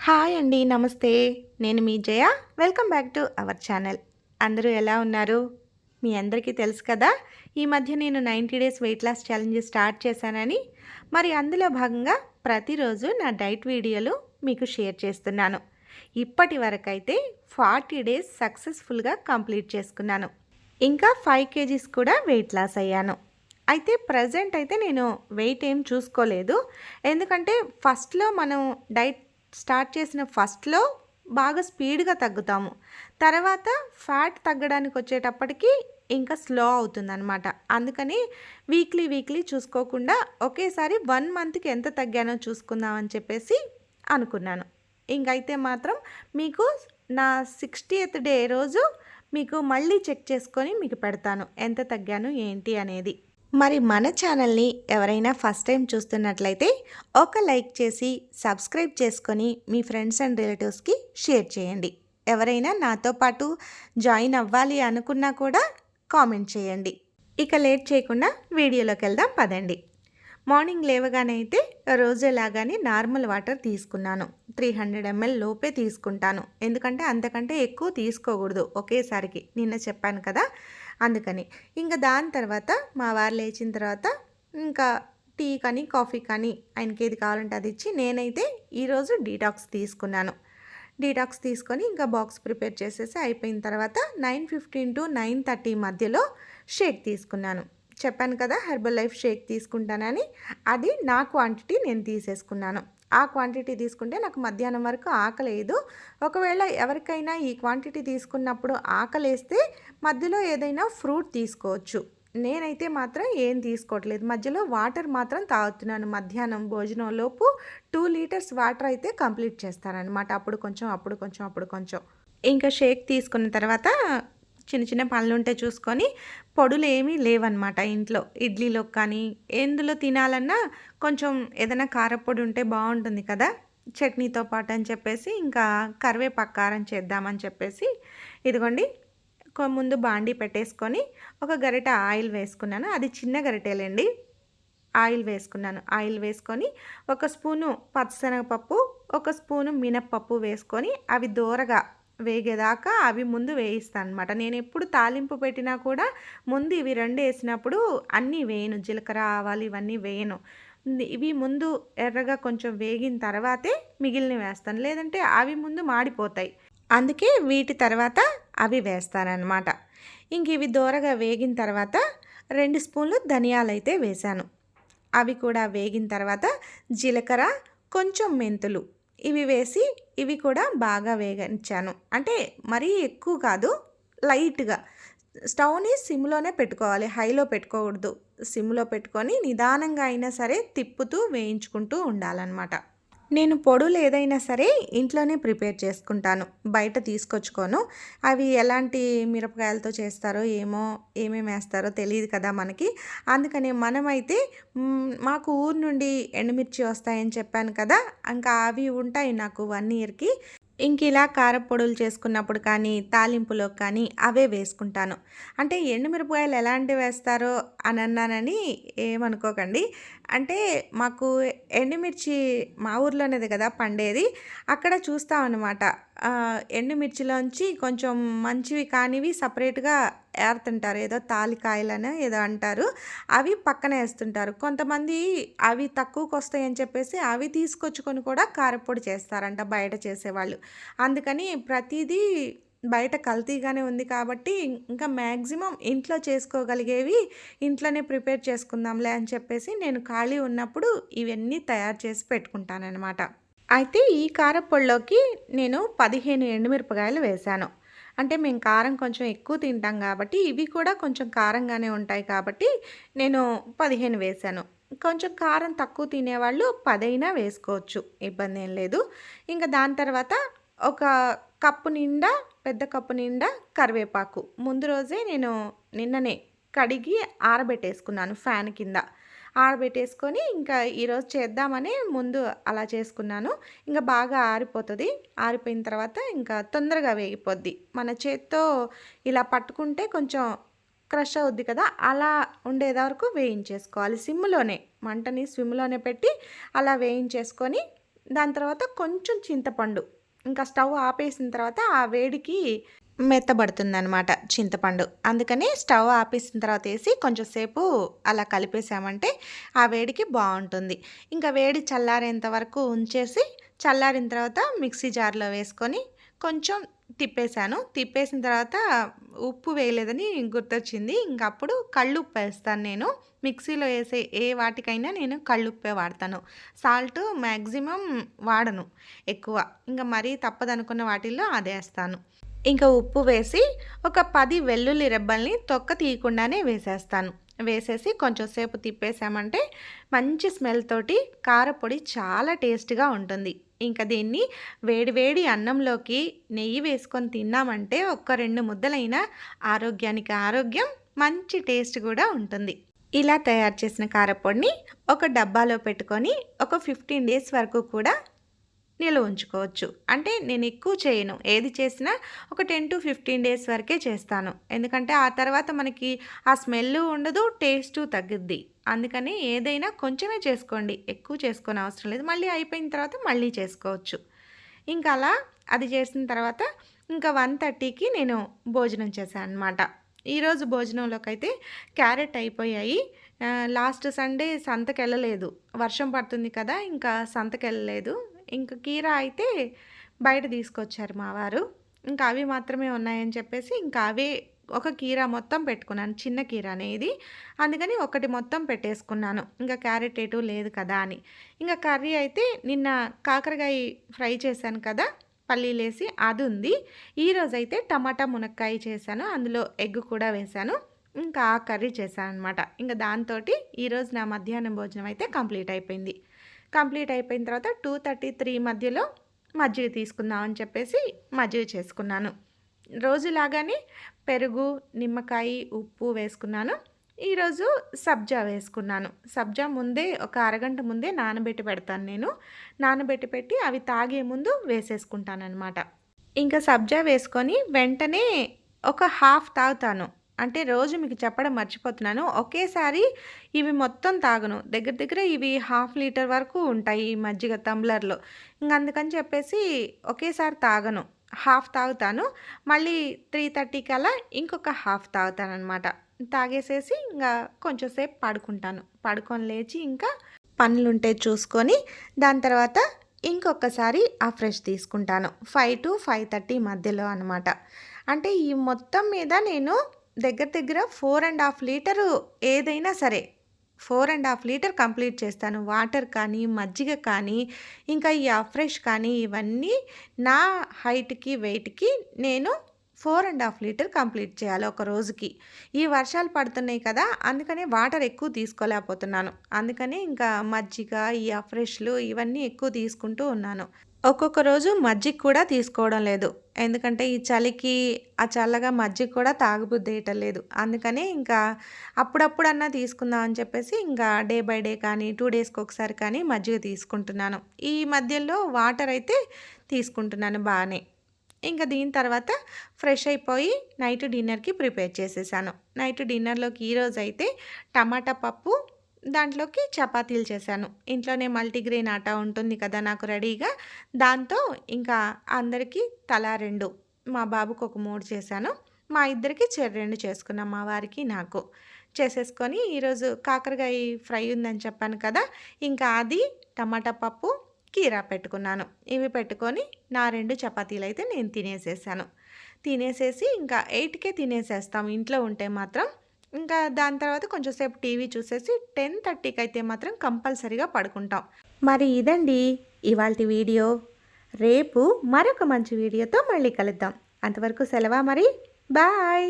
Hi అండి. నమస్తే. నేను మీ Jaya. Welcome back to our channel. అందరూ ఎలా ఉన్నారు? మీ అందరికీ తెలుసు కదా! ఈ మధ్య నేను 90 days weight loss challenge start చేశానని. మరి అందులో భాగంగా ప్రతిరోజు నా డైట్ వీడియోలు మీకు షేర్ చేస్తున్నాను. ఇప్పటి వరకైతే 40 డేస్ సక్సెస్‌ఫుల్‌గా కంప్లీట్ చేసుకున్నాను. ఇంకా 5 కేజీస్ కూడా వెయిట్ లాస్ అయ్యాను. అయితే ప్రెజెంట్ అయితే నేను వెయిట్ ఏం చూసుకోలేదు. ఎందుకంటే ఫస్ట్‌లో మనం డైట్ స్టార్ట్ చేసిన ఫస్ట్‌లో బాగా స్పీడ్‌గా తగ్గుతాము. తర్వాత ఫ్యాట్ తగ్గడానికి వచ్చేటప్పటికి ఇంకా స్లో అవుతుందనమాట. అందుకని వీక్లీ చూసుకోకుండా ఒకేసారి 1 మంత్‌కి ఎంత తగ్గానో చూసుకుందాం అని చెప్పేసి అనుకున్నాను. ఇంకైతే మాత్రం మీకు నా 60th డే రోజు మీకు మళ్ళీ చెక్ చేసుకొని మీకు పెడతాను. ఎంత తగ్గాను ఏంటి అనేది. మరి మన ఛానల్ని ఎవరైనా ఫస్ట్ టైం చూస్తున్నట్లయితే ఒక లైక్ చేసి సబ్స్క్రైబ్ చేసుకొని మీ ఫ్రెండ్స్ అండ్ రిలేటివ్స్కి షేర్ చేయండి. ఎవరైనా నాతో పాటు జాయిన్ అవ్వాలి అనుకున్నా కూడా కామెంట్ చేయండి. ఇక లేట్ చేయకుండా వీడియోలోకి వెళ్దాం పదండి. మార్నింగ్ లేవగానే అయితే రోజులాగానే నార్మల్ వాటర్ తీసుకున్నాను. 300 ml లోపే తీసుకుంటాను. ఎందుకంటే అంతకంటే ఎక్కువ తీసుకోకూడదు ఒకేసారికి. నిన్న చెప్పాను కదా, అందుకని. ఇంకా దాని తర్వాత మా వారు లేచిన తర్వాత ఇంకా టీ కానీ కాఫీ కానీ ఆయనకి ఏది కావాలంటే అది ఇచ్చి నేనైతే ఈరోజు డీటాక్స్ తీసుకున్నాను. డీటాక్స్ తీసుకొని ఇంకా బాక్స్ ప్రిపేర్ చేసేసి అయిపోయిన తర్వాత 9:15 to 9:30 మధ్యలో షేక్ తీసుకున్నాను. చెప్పాను కదా హెర్బల్ లైఫ్ షేక్ తీసుకుంటానని. అది నా క్వాంటిటీ నేను తీసేసుకున్నాను. ఆ క్వాంటిటీ తీసుకుంటే నాకు మధ్యాహ్నం వరకు ఆకలేదు. ఒకవేళ ఎవరికైనా ఈ క్వాంటిటీ తీసుకున్నప్పుడు ఆకలేస్తే మధ్యలో ఏదైనా ఫ్రూట్ తీసుకోవచ్చు. నేనైతే మాత్రం ఏం తీసుకోవట్లేదు. మధ్యలో వాటర్ మాత్రం తాగుతున్నాను. మధ్యాహ్నం భోజనంలోపు 2 లీటర్స్ వాటర్ అయితే కంప్లీట్ చేస్తానన్నమాట. అప్పుడు కొంచెం. ఇంకా షేక్ తీసుకున్న తర్వాత చిన్న చిన్న పనులుంటే చూసుకొని, పొడులు ఏమీ లేవన్నమాట ఇంట్లో. ఇడ్లీలో కానీ ఎందులో తినాలన్నా కొంచెం ఏదైనా కారపొడి ఉంటే బాగుంటుంది కదా చట్నీతో పాటు అని చెప్పేసి ఇంకా కరివేపాకు కారం చేద్దామని చెప్పేసి ఇదిగోండి ముందు బాండీ పెట్టేసుకొని ఒక గరిటె ఆయిల్ వేసుకున్నాను. అది చిన్న గరిటెలేండి. ఆయిల్ వేసుకున్నాను. ఆయిల్ వేసుకొని ఒక స్పూను పచ్చిశనగపప్పు, ఒక స్పూను మినప్పప్పు వేసుకొని అవి దోరగా వేగేదాకా అవి ముందు వేయిస్తాను అనమాట. నేను ఎప్పుడు తాలింపు పెట్టినా కూడా ముందు ఇవి 2 వేసినప్పుడు అన్నీ వేయను. జీలకర్ర, ఆవాలు ఇవన్నీ వేయను. ఇవి ముందు ఎర్రగా కొంచెం వేగిన తర్వాతే మిగిలినవి వేస్తాను. లేదంటే అవి ముందు మాడిపోతాయి. అందుకే వీటి తర్వాత అవి వేస్తానన్నమాట. ఇంక ఇవి దోరగా వేగిన తర్వాత 2 స్పూన్లు ధనియాలైతే వేశాను. అవి కూడా వేగిన తర్వాత జీలకర్ర, కొంచెం మెంతులు ఇవి వేసి ఇవి కూడా బాగా వేగించాను. అంటే మరీ ఎక్కువ కాదు, లైట్గా. స్టవ్ని సిమ్లోనే పెట్టుకోవాలి, హైలో పెట్టుకోకూడదు. సిమ్లో పెట్టుకొని నిదానంగా అయినా సరే తిప్పుతూ వేయించుకుంటూ ఉండాలన్నమాట. నేను పొడులు ఏదైనా సరే ఇంట్లోనే ప్రిపేర్ చేసుకుంటాను, బయట తీసుకొచ్చుకోను. అవి ఎలాంటి మిరపకాయలతో చేస్తారో ఏమో, ఏమేమి వేస్తారో తెలియదు కదా మనకి. అందుకని మనమైతే మాకు ఊరు నుండి ఎండుమిర్చి వస్తాయని చెప్పాను కదా, ఇంకా అవి ఉంటాయి నాకు 1 ఇయర్కి. ఇంక ఇలా కారపొడులు చేసుకున్నప్పుడు కానీ తాలింపులోకి కానీ అవే వేసుకుంటాను. అంటే ఎండుమిరపకాయలు ఎలాంటివి వేస్తారో అని అన్నానని ఏమనుకోకండి. అంటే మాకు ఎండుమిర్చి మా ఊర్లోనేది కదా పండేది. అక్కడ చూస్తామన్నమాట. ఎండుమిర్చిలోంచి కొంచెం మంచివి కానివి సపరేట్గా ఏరుతుంటారు. ఏదో తాలికాయలని ఏదో అంటారు. అవి పక్కన వేస్తుంటారు. కొంతమంది అవి తక్కువకి వస్తాయని చెప్పేసి అవి తీసుకొచ్చుకొని కూడా కారపొడి చేస్తారంట బయట చేసేవాళ్ళు. అందుకని ప్రతిదీ బయట కల్తీగానే ఉంది కాబట్టి ఇంకా మ్యాక్సిమం ఇంట్లో చేసుకోగలిగేవి ఇంట్లోనే ప్రిపేర్ చేసుకుందాంలే అని చెప్పేసి నేను ఖాళీ ఉన్నప్పుడు ఇవన్నీ తయారు చేసి పెట్టుకుంటానన్నమాట. అయితే ఈ కారపొడిలోకి నేను 15 ఎండుమిరపకాయలు వేశాను. అంటే మేము కారం కొంచెం ఎక్కువ తింటాం కాబట్టి ఇవి కూడా కొంచెం కారంగానే ఉంటాయి కాబట్టి నేను 15 వేశాను. కొంచెం కారం తక్కువ తినేవాళ్ళు 10 అయినా వేసుకోవచ్చు, ఇబ్బంది ఏం లేదు. ఇంకా దాని తర్వాత ఒక కప్పు నిండా, పెద్ద కప్పు నిండా కరివేపాకు ముందు రోజే నేను నిన్ననే కడిగి ఆరబెట్టేసుకున్నాను ఫ్యాన్ కింద. ఆరబెట్టేసుకొని ఇంకా ఈరోజు చేద్దామని ముందు అలా చేసుకున్నాను. ఇంకా బాగా ఆరిపోతుంది. ఆరిపోయిన తర్వాత ఇంకా తొందరగా వేగిపోద్ది. మన చేత్తో ఇలా పట్టుకుంటే కొంచెం క్రష్ అవుద్ది కదా, అలా ఉండేది వరకు వేయించేసుకోవాలి. సిమ్లోనే, మంటని సిమ్లోనే పెట్టి అలా వేయించేసుకొని దాని తర్వాత కొంచెం చింతపండు. ఇంకా స్టవ్ ఆపేసిన తర్వాత ఆ వేడికి మెత్తబడుతుందనమాట చింతపండు. అందుకని స్టవ్ ఆపేసిన తర్వాత ఏసి కొంచెం సేపు అలా కలిపేసామంటే ఆ వేడికి బావుంటుంది. ఇంకా వేడి చల్లారేంత వరకు ఉంచేసి, చల్లారిన తర్వాత మిక్సీ జార్‌లో వేసుకొని కొంచెం తిప్పేసాను. తిప్పేసిన తర్వాత ఉప్పు వేయలేదని గుర్తొచ్చింది. ఇంకప్పుడు కళ్ళుప్పేస్తాను నేను. మిక్సీలో ఏసే ఏ వాటికైనా నేను కళ్ళుప్పే వాడతాను. సాల్ట్ మాక్సిమం వాడను ఎక్కువ. ఇంక మరీ తప్పదనుకున్న వాటిల్లో అదేస్తాను. ఇంకా ఉప్పు వేసి ఒక 10 వెల్లుల్లి రెబ్బల్ని తొక్క తీయకుండానే వేసేస్తాను. వేసేసి కొంచెం సేపు తిప్పేసామంటే మంచి స్మెల్ తోటి కారపొడి చాలా టేస్ట్‌గా ఉంటుంది. ఇంకా దీన్ని వేడి వేడి అన్నంలోకి నెయ్యి వేసుకొని తిన్నామంటే ఒక్క 2 ముద్దలైనా ఆరోగ్యానికి ఆరోగ్యం, మంచి టేస్ట్ కూడా ఉంటుంది. ఇలా తయారు చేసిన కారపొడిని ఒక డబ్బాలో పెట్టుకొని ఒక 15 డేస్ వరకు కూడా నిల్వ ఉంచుకోవచ్చు. అంటే నేను ఎక్కువ చేయను. ఏది చేసినా ఒక 10-15 డేస్ వరకే చేస్తాను. ఎందుకంటే ఆ తర్వాత మనకి ఆ స్మెల్లు ఉండదు, టేస్టు తగ్గుద్ది. అందుకని ఏదైనా కొంచెమే చేసుకోండి. ఎక్కువ చేసుకోనవసరం లేదు. మళ్ళీ అయిపోయిన తర్వాత మళ్ళీ చేసుకోవచ్చు. ఇంకా అలా అది చేసిన తర్వాత ఇంకా 1:30కి నేను భోజనం చేశాననమాట. ఈరోజు భోజనంలోకైతే క్యారెట్ అయిపోయాయి. లాస్ట్ సండే సంతకెళ్ళలేదు. వర్షం పడుతుంది కదా! ఇంకా సంతకెళ్ళలేదు. ఇంక కీరా అయితే బయట తీసుకొచ్చారు మా వారు. ఇంకా అవి మాత్రమే ఉన్నాయని చెప్పేసి ఇంకా అవే ఒక కీరా మొత్తం పెట్టుకున్నాను. చిన్న కీరానే ఇది. అందుకని ఒకటి మొత్తం పెట్టేసుకున్నాను. ఇంకా క్యారెట్ ఎటూ లేదు కదా అని. ఇంకా కర్రీ అయితే నిన్న కాకరకాయ ఫ్రై చేశాను కదా! పల్లీలేసి అదుంది. ఈరోజైతే టమాటా మునక్కాయ చేశాను. అందులో ఎగ్ కూడా వేశాను. ఇంకా ఆ కర్రీ చేశాననమాట. ఇంక దాంతోటి ఈరోజు నా మధ్యాహ్నం భోజనం అయితే కంప్లీట్ అయిపోయింది. కంప్లీట్ అయిపోయిన తర్వాత 2:30, 3 మధ్యలో మజ్జిగ తీసుకుందాం అని చెప్పేసి మజ్జిగ చేసుకున్నాను. రోజులాగానే పెరుగు, నిమ్మకాయ, ఉప్పు వేసుకున్నాను. ఈరోజు సబ్జా వేసుకున్నాను. సబ్జా ముందే ఒక అరగంట ముందే నానబెట్టి పెడతాను నేను. నానబెట్టి పెట్టి అవి తాగే ముందు వేసేసుకుంటాననమాట. ఇంకా సబ్జా వేసుకొని వెంటనే ఒక హాఫ్ తాగుతాను. అంటే రోజు మీకు చెప్పడం మర్చిపోతున్నాను. ఒకేసారి ఇవి మొత్తం తాగను. దగ్గర దగ్గర ఇవి హాఫ్ లీటర్ వరకు ఉంటాయి ఈ మజ్జిగ టంబ్లర్‌లో. ఇంక అందుకని చెప్పేసి ఒకేసారి తాగను. హాఫ్ తాగుతాను. మళ్ళీ 3:30 కల్లా ఇంకొక హాఫ్ తాగుతాననమాట. తాగేసేసి ఇంగా కొంచెం సేపు పడుకుంటాను. పడుకొని లేచి ఇంకా పనులుంటే చూసుకొని దాని తర్వాత ఇంకొకసారి ఆ ఫ్రెష్ తీసుకుంటాను. 5-5:30 మధ్యలో అనమాట. అంటే ఈ మొత్తం మీద నేను దగ్గర దగ్గర 4.5 లీటరు ఏదైనా సరే 4.5 లీటర్ కంప్లీట్ చేస్తాను. వాటర్ కానీ, మజ్జిగ కానీ, ఇంకా ఈ అఫ్రెష్ కానీ ఇవన్నీ నా హైట్‌కి, వెయిట్‌కి నేను 4.5 లీటర్ కంప్లీట్ చేయాలి ఒక రోజుకి. ఈ వర్షాలు పడుతున్నాయి కదా! అందుకనే వాటర్ ఎక్కువ తీసుకోలేకపోతున్నాను. అందుకని ఇంకా మజ్జిగ, ఈ అఫ్రెష్‌లు ఇవన్నీ ఎక్కువ తీసుకుంటూ ఉన్నాను. ఒక్కొక్క రోజు మజ్జిగ కూడా తీసుకోవడం లేదు. ఎందుకంటే ఈ చలికి ఆ చల్లగా మజ్జిగ కూడా తాగబుద్ధేయటం లేదు. అందుకని ఇంకా అప్పుడప్పుడన్నా తీసుకుందాం అని చెప్పేసి ఇంకా డే బై డే కానీ 2 డేస్‌కి ఒకసారి కానీ మజ్జిగ తీసుకుంటున్నాను. ఈ మధ్యలో వాటర్ అయితే తీసుకుంటున్నాను బానే. ఇంక దీని తర్వాత ఫ్రెష్ అయిపోయి నైట్ డిన్నర్‌కి ప్రిపేర్ చేసేసాను. నైట్ డిన్నర్‌లోకి ఈరోజైతే టమాటా పప్పు, దాంట్లోకి చపాతీలు చేశాను. ఇంట్లోనే మల్టీగ్రెయిన్ ఆటా ఉంటుంది కదా నాకు రెడీగా. దాంతో ఇంకా అందరికీ తలా 2, మా బాబుకి ఒక 3 చేశాను. మా ఇద్దరికి చెరి 2 చేసుకున్నాం. మా వారికి, నాకు. చేసేసుకొని ఈరోజు కాకరకాయ ఫ్రై ఉందని చెప్పాను కదా! ఇంకా అది, టమాటా పప్పు, కీరా పెట్టుకున్నాను. ఇవి పెట్టుకొని నా 2 చపాతీలైతే నేను తినేసేసాను. తినేసేసి ఇంకా 8కే తినేసేస్తాం ఇంట్లో ఉంటే మాత్రం. ఇంకా దాని తర్వాత కొంచెం సేపు టీవీ చూసేసి 10:30కి అయితే మాత్రం కంపల్సరీగా పడుకుంటాం. మరి ఇదండి ఇవాల్టి వీడియో. రేపు మరొక మంచి వీడియోతో మళ్ళీ కలుద్దాం. అంతవరకు సెలవా మరి. బాయ్.